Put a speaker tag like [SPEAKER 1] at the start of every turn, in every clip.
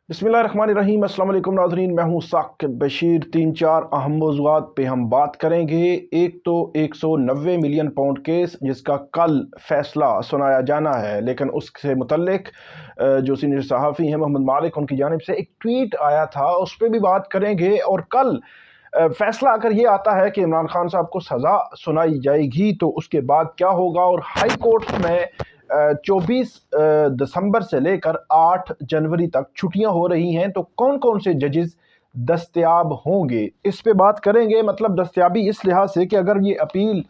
[SPEAKER 1] बिस्मिल्लाहिर्रहमानिर्रहीम। अस्सलाम वालेकुम नाज़रीन, मैं हूँ साकिब बशीर। 3-4 अहम मौज़ूआत पे हम बात करेंगे। एक तो 190 मिलियन पाउंड केस जिसका कल फैसला सुनाया जाना है, लेकिन उससे मुतल्लिक जो सीनियर सहाफ़ी हैं मोहम्मद मालिक, उनकी जानिब से एक ट्वीट आया था, उस पर भी बात करेंगे। और कल फैसला अगर ये आता है कि इमरान खान साहब को सज़ा सुनाई जाएगी तो उसके बाद क्या होगा। और हाई कोर्ट में 24 दिसंबर से लेकर 8 जनवरी तक छुट्टियां हो रही हैं, तो कौन कौन से जजेस दस्तयाब होंगे, इस पे बात करेंगे। मतलब दस्तयाबी इस लिहाज से कि अगर ये अपील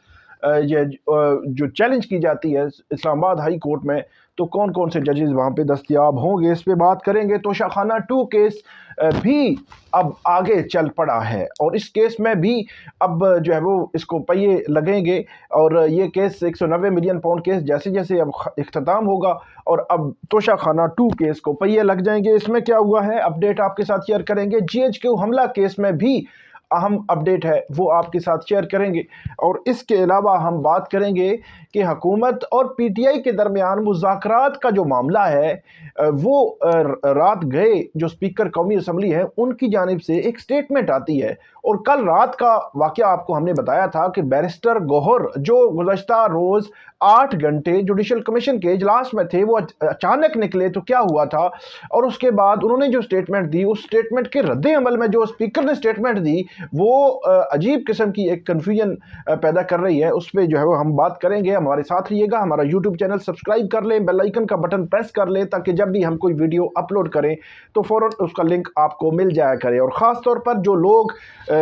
[SPEAKER 1] जो चैलेंज की जाती है इस्लामाबाद हाई कोर्ट में, तो कौन कौन से जजेस वहाँ पे दस्तयाब होंगे, इस पे बात करेंगे। तोशाखाना 2 केस भी अब आगे चल पड़ा है और इस केस में भी अब जो है वो इसको पहिए लगेंगे। और ये केस 190 मिलियन पाउंड केस जैसे जैसे अब इख्तिताम होगा और अब तोशाखाना 2 केस को पहिए लग जाएंगे। इसमें क्या हुआ है अपडेट आपके साथ शेयर करेंगे। GHQ हमला केस में भी अहम अपडेट है, वो आपके साथ शेयर करेंगे। और इसके अलावा हम बात करेंगे कि हुकूमत और PTI के दरमियान मुज़ाकरात का जो मामला है वो रात गए जो स्पीकर कौमी असम्बली है उनकी जानिब से एक स्टेटमेंट आती है। और कल रात का वाक़या आपको हमने बताया था कि बैरिस्टर गौहर जो गुज़श्ता रोज़ 8 घंटे जुडिशल कमीशन के इजलास में थे, वो अचानक निकले। तो क्या हुआ था और उसके बाद उन्होंने जो स्टेटमेंट दी, उस स्टेटमेंट के रद्द अमल में जो स्पीकर ने स्टेटमेंट दी वो अजीब किस्म की एक कन्फ्यूजन पैदा कर रही है। उस पर जो है वो हम बात करेंगे। हमारे साथ रहिएगा, हमारा यूट्यूब चैनल सब्सक्राइब कर लें, बेल आइकन का बटन प्रेस कर लें ताकि जब भी हम कोई वीडियो अपलोड करें तो फ़ौरन उसका लिंक आपको मिल जाया करे। और ख़ास तौर पर जो लोग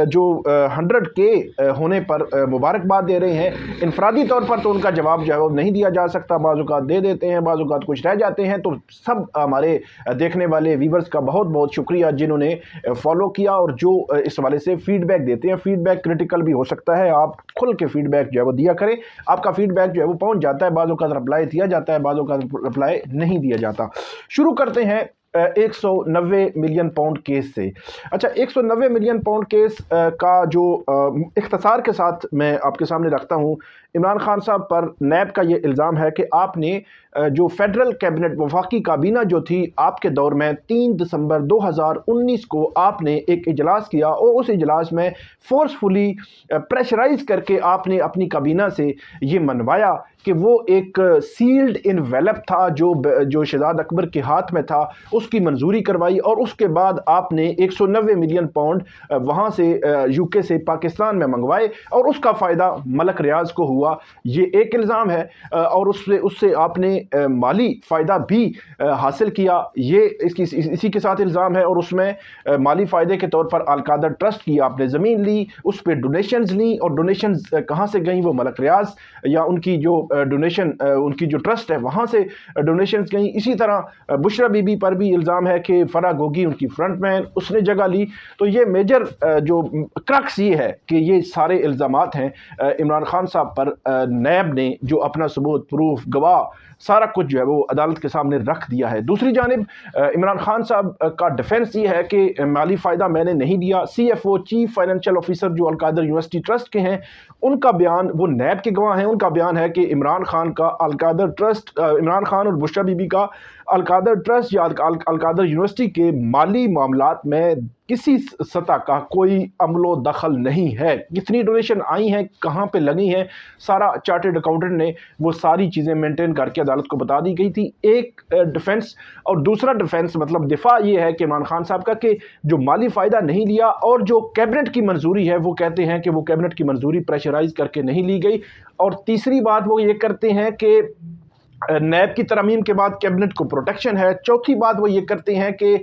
[SPEAKER 1] जो 100K होने पर मुबारकबाद दे रहे हैं इनफरादी तौर पर, तो उनका जवाब जो है वो नहीं दिया जा सकता। बाज़ दे देते हैं, बाज़ कुछ रह जाते हैं। तो सब हमारे देखने वाले व्यूवर्स का बहुत बहुत शुक्रिया जिन्होंने फॉलो किया और जो इस हवाले से फीडबैक देते हैं। फीडबैक क्रिटिकल भी हो सकता है, आप खुल के फीडबैक जो है वो दिया करें। आपका फीडबैक जो है वो पहुंच जाता है, बाज़ों का रिप्लाई दिया जाता है, बाज़ों का रिप्लाई नहीं दिया जाता। शुरू करते हैं 190 मिलियन पाउंड केस से। अच्छा, 190 मिलियन पाउंड केस का जो इख्तिसार के साथ मैं आपके सामने रखता हूँ। इमरान खान साहब पर नैब का ये इल्ज़ाम है कि आपने जो फेडरल कैबिनेट वफाकी काबीना जो थी आपके दौर में 3 दिसंबर 2019 को आपने एक इजलास किया और उस इजलास में फोर्सफुली प्रेशराइज करके आपने अपनी काबीना से ये मनवाया कि वो एक सील्ड इनवेलप था जो शहजाद अकबर के हाथ में था, उसकी मंजूरी करवाई। और उसके बाद आपने 190 मिलियन पाउंड वहाँ से UK से पाकिस्तान में मंगवाए और उसका फ़ायदा मलक रियाज को हुआ। ये एक इल्ज़ाम है। और उससे आपने माली फ़ायदा भी हासिल किया, ये इसी के साथ इल्ज़ाम है। और उसमें माली फ़ायदे के तौर पर अलकादर ट्रस्ट की आपने ज़मीन ली, उस पर डोनेशंस ली। और डोनेशंस कहाँ से गई, वो मलक रियाज या उनकी जो डोनेशन उनकी जो ट्रस्ट है वहाँ से डोनेशंस गई। इसी तरह बुशरा बीबी पर भी इल्ज़ाम है कि फराह गोगी उनकी फ्रंटमैन, उसने जगह ली। तो ये मेजर जो क्रक्स ये है कि ये सारे इल्ज़ामात हैं इमरान खान साहब पर। नैब ने जो अपना सबूत, प्रूफ, गवाह सारा कुछ जो है वो अदालत के सामने रख दिया है। दूसरी जानिब इमरान खान साहब का डिफेंस ये है कि माली फ़ायदा मैंने नहीं दिया। CFO चीफ फाइनेंशियल ऑफिसर जो अलकादर यूनिवर्सिटी ट्रस्ट के हैं, उनका बयान, वो नैब के गवाह हैं, उनका बयान है कि इमरान खान का अलकादर ट्रस्ट, इमरान खान और बुशरा बीबी का अलकादर ट्रस्ट या अलकादर यूनिवर्सिटी के माली मामलात में किसी सतह का कोई अमलो दखल नहीं है। कितनी डोनेशन आई हैं, कहाँ पे लगी हैं, सारा चार्टर्ड अकाउंटेंट ने वो सारी चीज़ें मेंटेन करके अदालत को बता दी गई थी। एक डिफेंस। और दूसरा डिफेंस मतलब दिफा ये है कि इमरान खान साहब का कि जो माली फ़ायदा नहीं लिया और जो कैबिनेट की मंजूरी है वो कहते हैं कि वो कैबिनेट की मंजूरी प्रेशराइज करके नहीं ली गई। और तीसरी बात वो ये करते हैं कि नैब की तरमीम के बाद कैबिनेट को प्रोटेक्शन है। चौथी बात वो ये करते हैं कि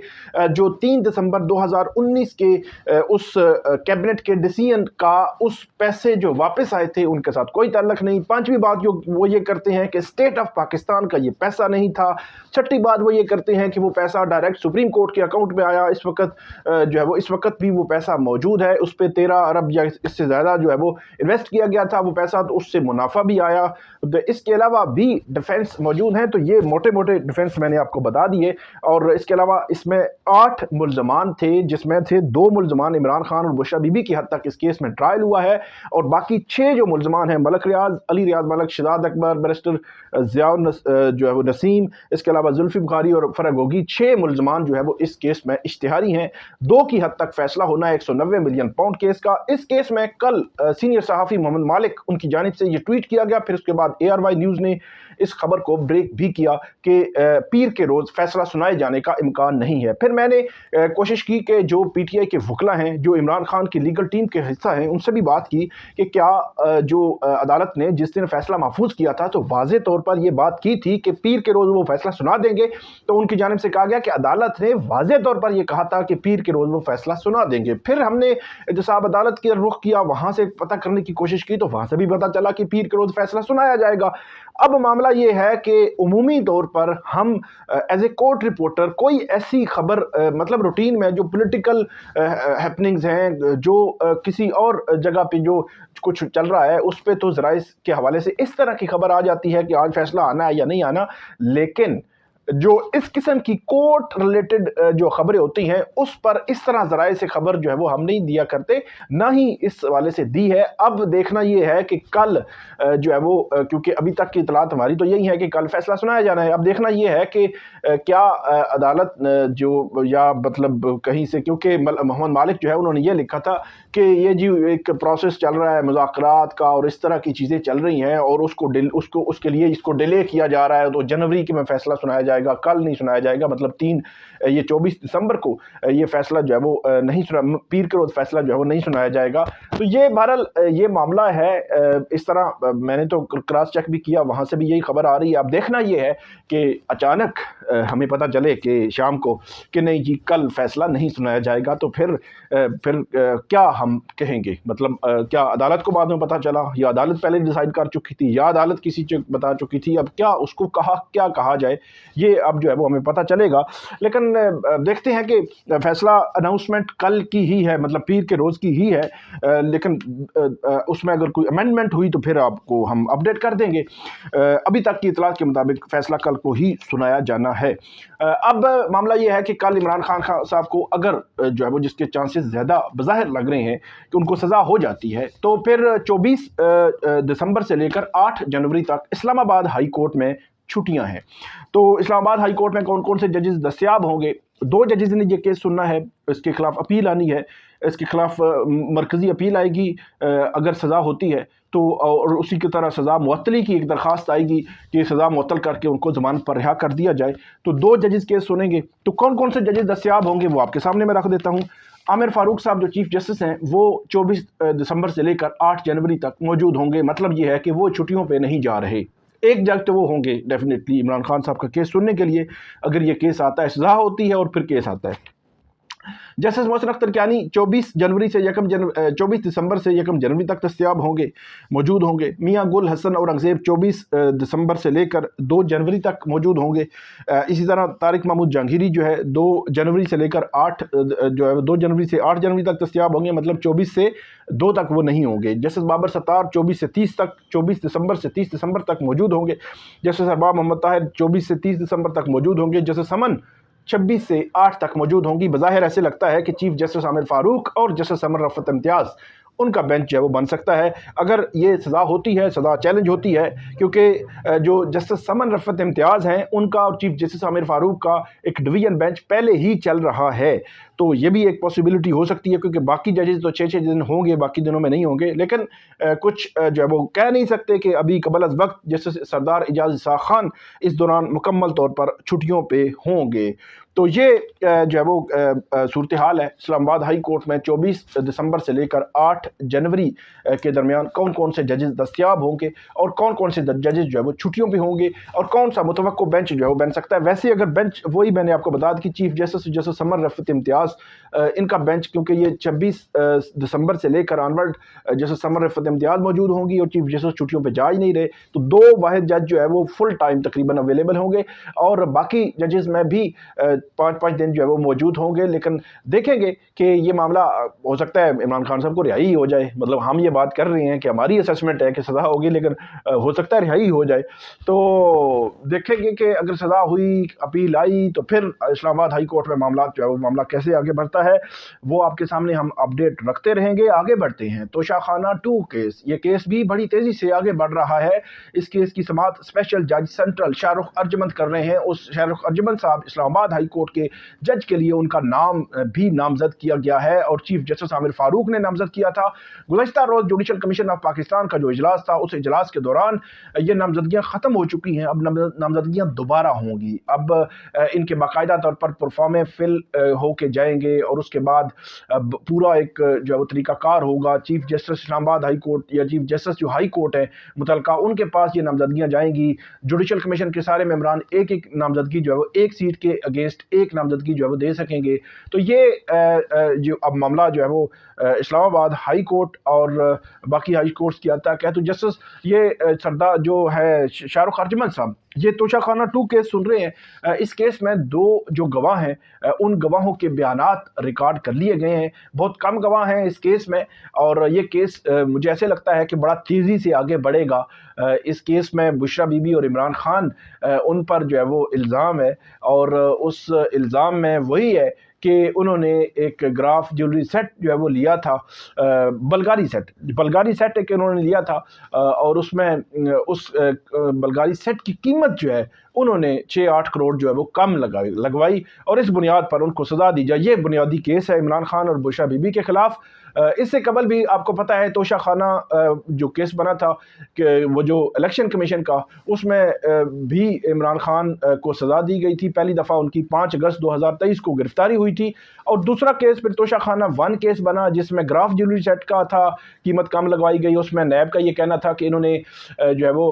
[SPEAKER 1] जो 3 दिसंबर 2019 के उस कैबिनेट के डिसीजन का उस पैसे जो वापस आए थे उनके साथ कोई ताल्लुक नहीं। पांचवी बात जो वो ये करते हैं कि स्टेट ऑफ पाकिस्तान का ये पैसा नहीं था। छठी बात वो ये करते हैं कि वो पैसा डायरेक्ट सुप्रीम कोर्ट के अकाउंट में आया। इस वक्त जो है वो इस वक्त भी वो पैसा मौजूद है, उस पर 13 अरब या इससे ज़्यादा जो है वो इन्वेस्ट किया गया था वो पैसा, तो उससे मुनाफा भी आया। तो इसके अलावा भी डिफेंस डिफेंस मौजूद हैं। तो ये मोटे मोटे डिफेंस मैंने आपको बता दिए, और इसके अलावा इसमें 8 मुल्ज़मान थे, जिसमें से 2 मुल्ज़मान इमरान खान और बुशरा बीबी की हद तक इस केस में ट्रायल हुआ है, और बाकी 6 जो मुल्ज़मान हैं, मलक रियाज, अली रियाज मलक, शहजाद अकबर, बैरिस्टर जो है वो नसीम, इसके अलावा जुल्फी बुखारी और फरग होगी, 6 मुल्ज़मान जो है वो इस केस में इश्तिहारी हैं। 2 की हद तक फैसला होना है 190 मिलियन पाउंड केस का। इस केस में कल सीनियर सहाफ़ी मोहम्मद मालिक उनकी जानिब से ये ट्वीट किया गया, फिर उसके बाद ARY न्यूज़ ने इस खबर को ब्रेक भी किया कि पीर के रोज़ फैसला सुनाए जाने का इम्कान नहीं है। फिर मैंने कोशिश की कि जो PTI के वकला हैं, जो इमरान खान की लीगल टीम के हिस्सा हैं, उनसे भी बात की कि क्या जो अदालत ने जिस दिन फैसला महफूज किया था तो वाज़े तौर पर यह बात की थी कि पीर के रोज़ वो फैसला सुना देंगे। तो उनकी जानिब से कहा गया कि अदालत ने वाज़े तौर पर यह कहा था कि पीर के रोज़ वो फैसला सुना देंगे। फिर हमने एहतसाब अदालत की रुख किया, वहाँ से पता करने की कोशिश की, तो वहाँ से भी पता चला कि पीर के रोज़ फैसला सुनाया जाएगा। अब मामला ये है कि उमूमी तौर पर हम एज ए कोर्ट रिपोर्टर कोई ऐसी खबर मतलब रूटीन में जो पॉलिटिकल हैपनिंग्स हैं, जो किसी और जगह पे जो कुछ चल रहा है, उस पे तो ज़राए के हवाले से इस तरह की खबर आ जाती है कि आज फैसला आना है या नहीं आना, लेकिन जो इस किस्म की कोर्ट रिलेटेड जो खबरें होती हैं उस पर इस तरह ज़राए से खबर जो है वो हम नहीं दिया करते, ना ही इस वाले से दी है। अब देखना ये है कि कल जो है वो क्योंकि अभी तक की इतलात हमारी तो यही है कि कल फैसला सुनाया जाना है। अब देखना ये है कि क्या अदालत जो या मतलब कहीं से, क्योंकि मोहम्मद मालिक जो है उन्होंने ये लिखा था कि ये जी एक प्रोसेस चल रहा है मुज़ाकरात का और इस तरह की चीज़ें चल रही हैं और उसके लिए इसको डिले किया जा रहा है, तो जनवरी के में फैसला सुनाया जाएगा, कल नहीं सुनाया जाएगा। मतलब 24 दिसंबर को ये फैसला जो है वो नहीं सुना, पीर के रोज़ फैसला जो है वो नहीं सुनाया जाएगा। तो ये बहरहाल ये मामला है। इस तरह मैंने तो क्रॉस चेक भी किया, वहाँ से भी यही खबर आ रही है। अब देखना ये है कि अचानक हमें पता चले कि शाम को कि नहीं जी कल फैसला नहीं सुनाया जाएगा, तो फिर क्या हम कहेंगे? मतलब क्या अदालत को बाद में पता चला, या अदालत पहले डिसाइड कर चुकी थी, या अदालत किसी चीज़ बता चुकी थी? अब क्या उसको क्या कहा जाए, ये अब जो है वो हमें पता चलेगा। लेकिन देखते हैं कि फैसला अनाउंसमेंट कल की ही है, मतलब पीर के रोज़ की ही है, लेकिन उसमें अगर कोई अमेंडमेंट हुई तो फिर आपको हम अपडेट कर देंगे। अभी तक की इतलात के मुताबिक फैसला कल को ही सुनाया जाना है। अब मामला ये है कि कल इमरान खान साहब को अगर जो है वो जिसके चांसेस ज़्यादा बज़ाहिर लग रहे हैं कि उनको सज़ा हो जाती है, तो फिर 24 दिसंबर से लेकर 8 जनवरी तक इस्लामाबाद हाई कोर्ट में छुट्टियां हैं। तो इस्लामाबाद हाई कोर्ट में कौन कौन से जजेस दस्तयाब होंगे? 2 जजेस ने ये केस सुनना है, इसके खिलाफ अपील आनी है, इसके खिलाफ मरकज़ी अपील आएगी अगर सज़ा होती है तो, और उसी की तरह सज़ा मुअत्तली की एक दरख्वास्त आएगी कि सज़ा मुअत्तल करके उनको ज़मानत पर रिहा कर दिया जाए। तो 2 जजेस केस सुनेंगे। तो कौन कौन से जजेस दस्तयाब होंगे वो आपके सामने मैं रख देता हूँ। आमिर फारूक साहब जो चीफ जस्टिस हैं वो 24 दिसंबर से लेकर 8 जनवरी तक मौजूद होंगे। मतलब ये है कि वो छुट्टियों पे नहीं जा रहे। एक जज तो वो होंगे डेफिनेटली इमरान खान साहब का केस सुनने के लिए, अगर ये केस आता है, सज़ा होती है और फिर केस आता है। जस्टिस मोहसिन अख्तर कियानी 24 दिसंबर से 1 जनवरी तक दस्तयाब होंगे, मौजूद होंगे। मियाँ गुल हसन औरंगज़ेब 24 दिसंबर से लेकर 2 जनवरी तक मौजूद होंगे। इसी तरह तारिक महमूद जहांगीरी जो है 2 जनवरी से लेकर 2 जनवरी से 8 जनवरी तक दस्तयाब होंगे, मतलब 24 से 2 तक वो नहीं होंगे। जस्टिस बाबर सत्तार 24 से 30 तक, 24 दिसंबर से 30 दिसंबर तक मौजूद होंगे। जस्टिस अरबाब मोहम्मद ताहिर 24 से 30 दिसंबर तक मौजूद होंगे। जस्टिस समन 26 से 8 तक मौजूद होंगी। बज़ाहिर ऐसे लगता है कि चीफ जस्टिस आमिर फारूक और जस्टिस समन रफ़त इम्तियाज़ उनका बेंच जो है वो बन सकता है अगर ये सज़ा होती है, सज़ा चैलेंज होती है, क्योंकि जो जस्टिस समन रफ़त इम्तियाज़ हैं उनका और चीफ जस्टिस आमिर फारूक का एक डिवीज़न बेंच पहले ही चल रहा है। तो ये भी एक पॉसिबिलिटी हो सकती है, क्योंकि बाकी जजेस तो 6-6 दिन होंगे, बाकी दिनों में नहीं होंगे। लेकिन कुछ जो है वो कह नहीं सकते कि अभी कबल अज़ वक्त जस्टिस सरदार एजाज इसाक़ खान इस दौरान मुकम्मल तौर पर छुट्टियों पे होंगे। तो ये जो है वो सूरत हाल है इस्लामाबाद हाई कोर्ट में 24 दिसंबर से लेकर 8 जनवरी के दरमियान कौन कौन से जजेस दस्तयाब होंगे और कौन कौन से जजेस जो है वो छुट्टियों पे होंगे और कौन सा मुतवक्को बेंच जो है वो बन सकता है। वैसे अगर बेंच वही मैंने आपको बता दी कि चीफ जस्टिस समन रफ़त इम्तियाज़ इनका बेंच, क्योंकि ये 26 दिसंबर से लेकर ऑनवर्ड जस्टिस समन रफ़त इम्तियाज़ मौजूद होंगी और चीफ जस्टिस छुट्टियों पर जा ही नहीं रहे, तो 2 वाहिद जज जो है वो फुल टाइम तकरीबन अवेलेबल होंगे। और बाकी जजेस में भी 5-5 दिन जो है वो मौजूद होंगे, लेकिन देखेंगे कि ये मामला हो सकता है इमरान खान साहब को रिहाई हो जाए। मतलब हम ये बात कर रहे हैं कि हमारी असेसमेंट है कि सज़ा होगी, लेकिन हो सकता है रिहाई हो जाए। तो देखेंगे कि अगर सज़ा हुई, अपील आई, तो फिर इस्लामाबाद हाई कोर्ट में मामला जो है वो मामला कैसे आगे बढ़ता है वो आपके सामने हम अपडेट रखते रहेंगे। आगे बढ़ते हैं तोशाखाना 2 केस। ये केस भी बड़ी तेज़ी से आगे बढ़ रहा है। इस केस की समाअत स्पेशल जज सेंट्रल शाहरुख अर्जमंद कर रहे हैं। उस शाहरुख अर्जमंद साहब इस्लामाबाद हाई कोर्ट के जज के लिए उनका नाम भी नामजद किया गया है और चीफ जस्टिस आमिर फारूक ने नामजद किया था। गुज़श्ता रोज़ जुडिशल कमीशन ऑफ पाकिस्तान का जो इजलास था, उस इजलास के दौरान ये नामजदगियाँ ख़त्म हो चुकी हैं। अब नामजदगियाँ दोबारा होंगी। अब इनके बाकायदा तौर पर परफॉर्मे फिल होके जाएंगे और उसके बाद पूरा एक जो है वो तरीक़ाकार होगा। Chief justice Islamabad high court या चीफ जस्टिस जो हाई कोर्ट है मुतलका, उनके पास ये नामजदगियाँ जाएंगी। जुडिशल कमीशन के सारे मेंबरान एक एक नामजदगी जो है वो एक सीट के अगेंस्ट एक नामजदगी जो है वो दे सकेंगे। तो ये जो अब मामला जो है वो इस्लामाबाद हाई कोर्ट और बाकी हाई कोर्ट्स की आता है। तो जस्टिस ये सरदार जो है शाहरुख अर्जमंद साहब ये तोशाखाना 2 केस सुन रहे हैं। इस केस में 2 जो गवाह हैं उन गवाहों के बयानात रिकॉर्ड कर लिए गए हैं। बहुत कम गवाह हैं इस केस में और ये केस मुझे ऐसे लगता है कि बड़ा तेज़ी से आगे बढ़ेगा। इस केस में बुशरा बीबी और इमरान खान उन पर जो है वो इल्ज़ाम है और उस इल्ज़ाम में वही है कि उन्होंने एक ग्राफ ज्वेलरी सेट जो है वो लिया था, बल्गारी सेट एक उन्होंने लिया था और उसमें उस बल्गारी सेट की कीमत जो है उन्होंने 6-8 करोड़ जो है वो कम लगवाई और इस बुनियाद पर उनको सज़ा दी जाए। ये बुनियादी केस है इमरान खान और बुशरा बीबी के ख़िलाफ़। इससे कबल भी आपको पता है तोशाखाना जो केस बना था कि वो जो इलेक्शन कमीशन का, उसमें भी इमरान खान को सज़ा दी गई थी। पहली दफ़ा उनकी 5 अगस्त 2023 को गिरफ्तारी हुई थी और दूसरा केस फिर तोशाखाना 1 केस बना जिसमें ग्राफ ज्वेलरी सेट का था, कीमत कम लगवाई गई। उसमें नैब का ये कहना था कि इन्होंने जो है वो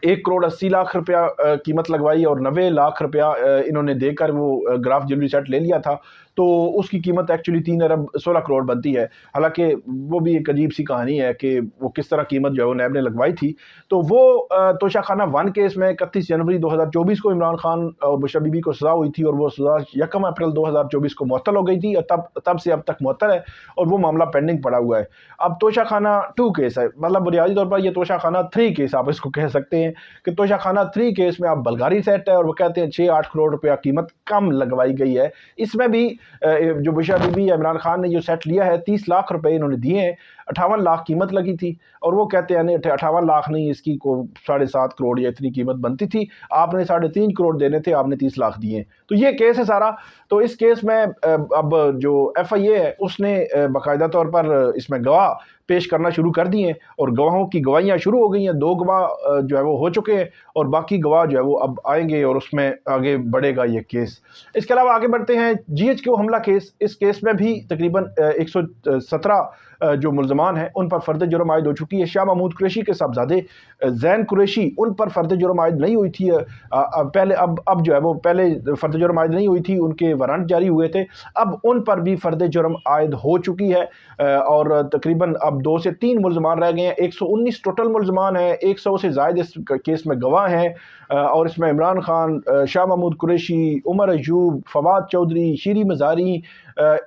[SPEAKER 1] 1,80,00,000 रुपया कीमत लगवाई और 90 लाख रुपया इन्होंने देकर वो ग्राफ ज्वेलरी सेट ले लिया था। तो उसकी कीमत एक्चुअली 3 अरब 16 करोड़ बनती है। हालांकि वो भी एक अजीब सी कहानी है कि वो किस तरह कीमत जो है वो नैब ने लगवाई थी। तो वो तोशाखाना 1 केस में 31 जनवरी 2024 को इमरान खान और बुशरा बीबी को सज़ा हुई थी और वो सज़ा 1 अप्रैल 2024 को मुअत्तल हो गई थी और तब से अब तक मुअत्तल है और वो मामला पेंडिंग पड़ा हुआ है। अब तोशाखाना 2 केस है, मतलब बुनियादी तौर पर ये तोशाखाना 3 केस आप इसको कह सकते हैं कि तोशाखाना 3 केस में अब बल्गारी सेट है और वो कहते हैं 6-8 करोड़ रुपया कीमत कम लगवाई गई है। इसमें भी जो बुशरा बीबी या इमरान खान ने जो सेट लिया है 30 लाख रुपए इन्होंने दिए हैं, 58 लाख कीमत लगी थी और वो कहते हैं नहीं 58 लाख नहीं, इसकी को 7.5 करोड़ या इतनी कीमत बनती थी, आपने 3.5 करोड़ देने थे, आपने 30 लाख दिए। तो ये केस है सारा। तो इस केस में अब जो FIA है उसने बाकायदा तौर पर इसमें गवाह पेश करना शुरू कर दिए और गवाहों की गवाहियाँ शुरू हो गई हैं। 2 गवाह जो है वो हो चुके हैं और बाकी गवाह जो है वो अब आएंगे और उसमें आगे बढ़ेगा ये केस। इसके अलावा आगे बढ़ते हैं GHQ हमला केस। इस केस में भी तकरीबन 117 जो मुल्ज़मान हैं उन पर फ़र्द जुर्म आयद हो चुकी है। शाह महमूद कुरैशी के साहबजादे ज़ैन कुरैशी, उन पर फ़र्द जुर्म आयद नहीं हुई थी पहले। अब जो है वो पहले फ़र्द जुर्म आयद नहीं हुई थी, उनके वारंट जारी हुए थे। अब उन पर भी फ़र्द जुर्म आयद हो चुकी है और तकरीबन अब 2 से 3 मुल्ज़मान रह गए हैं। 119 टोटल मुल्ज़मान हैं, 100 से ज़ायद इस केस में गवाह हैं और इसमें इमरान खान, शाह महमूद कुरैशी, उमर अयूब, फवाद चौधरी, शीरी मज़ारी,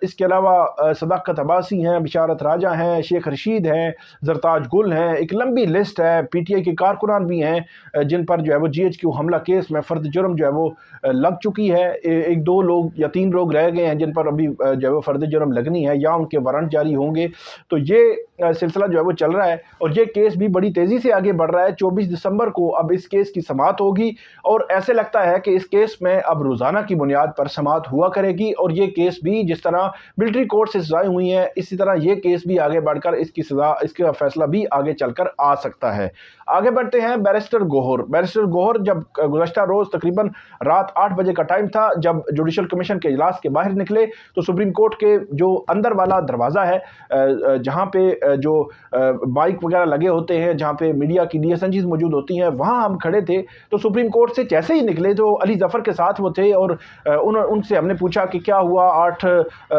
[SPEAKER 1] इसके अलावा सदाकत अब्बासी हैं, बिशारत राजा हैं, शेख रशीद हैं, जरताज गुल हैं, एक लंबी लिस्ट है। PTI के कारकुनान भी हैं जिन पर जो है वो GHQ हमला केस में फ़र्द जुर्म जो है वो लग चुकी है। 1-2 लोग या 3 लोग रह गए हैं जिन पर अभी जो है वो फ़र्द जुर्म लगनी है या उनके वारंट जारी होंगे। तो ये सिलसिला जो है वो चल रहा है और ये केस भी बड़ी तेज़ी से आगे बढ़ रहा है। 24 दिसंबर को अब इस केस की समाअत होगी और ऐसे लगता है कि इस केस में अब रोज़ाना की बुनियाद पर समाअत हुआ करेगी और ये केस भी जिस तरह मिलिट्री कोर्ट से सजाएं हुई हैं इसी तरह ये केस भी आगे बढ़कर इसका फैसला भी आगे चलकर आ सकता है। आगे बढ़ते हैं बैरिस्टर गोहर जब गुज़श्ता रोज़ तकरीबन रात 8 बजे का टाइम था जब जुडिशल कमीशन के इजलास के बाहर निकले तो सुप्रीम कोर्ट के जो अंदर वाला दरवाज़ा है जहाँ पे जो बाइक वगैरह लगे होते हैं, जहाँ पे मीडिया की DSNGs मौजूद होती हैं, वहाँ हम खड़े थे। तो सुप्रीम कोर्ट से जैसे ही निकले तो अली ज़फ़र के साथ वो थे और उनसे हमने पूछा कि क्या हुआ 8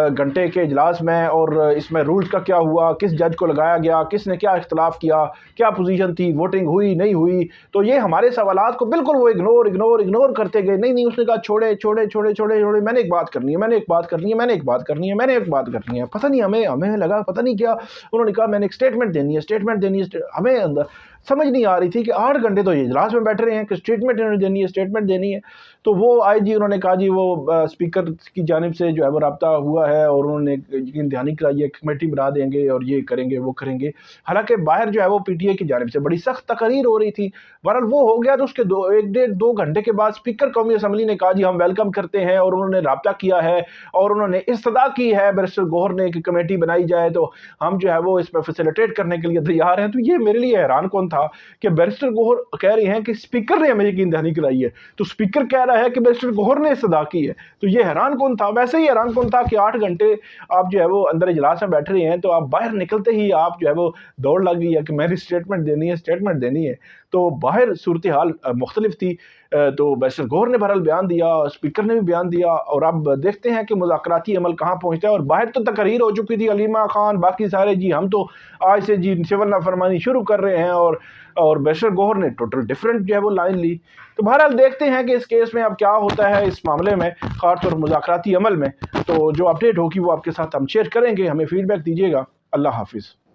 [SPEAKER 1] घंटे के इजलास में और इसमें रूल्स का क्या हुआ, किस जज को लगाया गया, किसने क्या इख्तलाफ किया, क्या पोजीशन थी, वोटिंग हुई नहीं हुई। तो ये हमारे सवालात को बिल्कुल वो इग्नोर करते गए। नहीं نہیں. اس نے کہا چھوڑے چھوڑے چھوڑے چھوڑے چھوڑے, میں نے ایک بات کرنی ہے, میں نے ایک بات کرنی ہے, میں نے ایک بات کرنی ہے, میں نے ایک بات کرنی ہے. پتہ نہیں ہمیں لگا پتہ نہیں کیا, انہوں نے کہا میں نے ایک اسٹیٹمنٹ دینی ہے, اسٹیٹمنٹ دینی ہے. ہمیں اندر سمجھ نہیں آ رہی تھی کہ 8 گھنٹے تو یہ اجلاس میں بیٹھ رہے ہیں کہ اسٹیٹمنٹ انہوں نے دینی ہے, اسٹیٹمنٹ دینی ہے. تو وہ آئے جی, انہوں نے کہا جی وہ اسپیکر کی جانب سے جو ہے وہ رابطہ ہوا ہے اور انہوں نے یقین دہانی کرائی ہے, کمیٹی بنا دیں گے اور یہ کریں گے وہ کریں گے. حالانکہ باہر جو ہے وہ پی ٹی آئی کی جانب سے بڑی سخت تقریر ہو رہی تھی. بہرحال وہ ہو گیا. تو اس کے 1.5-2 گھنٹے کے بعد اسپیکر قومی اسمبلی نے کہا جی ہم ویلکم کرتے ہیں, اور انہوں نے رابطہ کیا ہے اور انہوں نے استدعا کی ہے بیرسٹر گوہر نے کہ کمیٹی بنائی جائے, تو ہم جو ہے وہ اس میں فیسیلیٹیٹ کرنے کے لیے تیار ہیں. تو یہ میرے لیے حیران کون تھا کہ بیرسٹر گوہر کہہ رہے ہیں کہ اسپیکر نے ہمیں یقین دہانی کرائی ہے, تو اسپیکر کہہ رہا ہے کہ بیرسٹر گوہر نے استدعا کی ہے. تو یہ حیران کون تھا. ویسے ہی حیران کون تھا کہ 8 گھنٹے آپ جو ہے وہ اندر اجلاس میں بیٹھ رہے ہیں, تو آپ باہر نکلتے ہی آپ جو ہے وہ دوڑ لگ گئی ہے کہ میں نے اسٹیٹمنٹ دینی ہے, اسٹیٹمنٹ دینی ہے. تو باہر صورتحال مختلف تھی. تو بیرسٹر گوہر نے بہرحال بیان دیا, اسپیکر نے بھی بیان دیا, اور اب دیکھتے ہیں کہ مذاکراتی عمل کہاں پہنچتا ہے. اور باہر تو تقریر ہو چکی تھی, علیمہ خان باقی سارے جی ہم تو آج سے جی سول نافرمانی شروع کر رہے ہیں, اور بیرسٹر گوہر نے ٹوٹل ڈیفرنٹ جو ہے وہ لائن لی. تو بہرحال دیکھتے ہیں کہ اس کیس میں اب کیا ہوتا ہے اس معاملے میں, خاص طور مذاکراتی عمل میں. تو جو اپڈیٹ ہوگی وہ آپ کے ساتھ ہم شیئر کریں گے. ہمیں فیڈ بیک دیجیے گا. اللہ حافظ.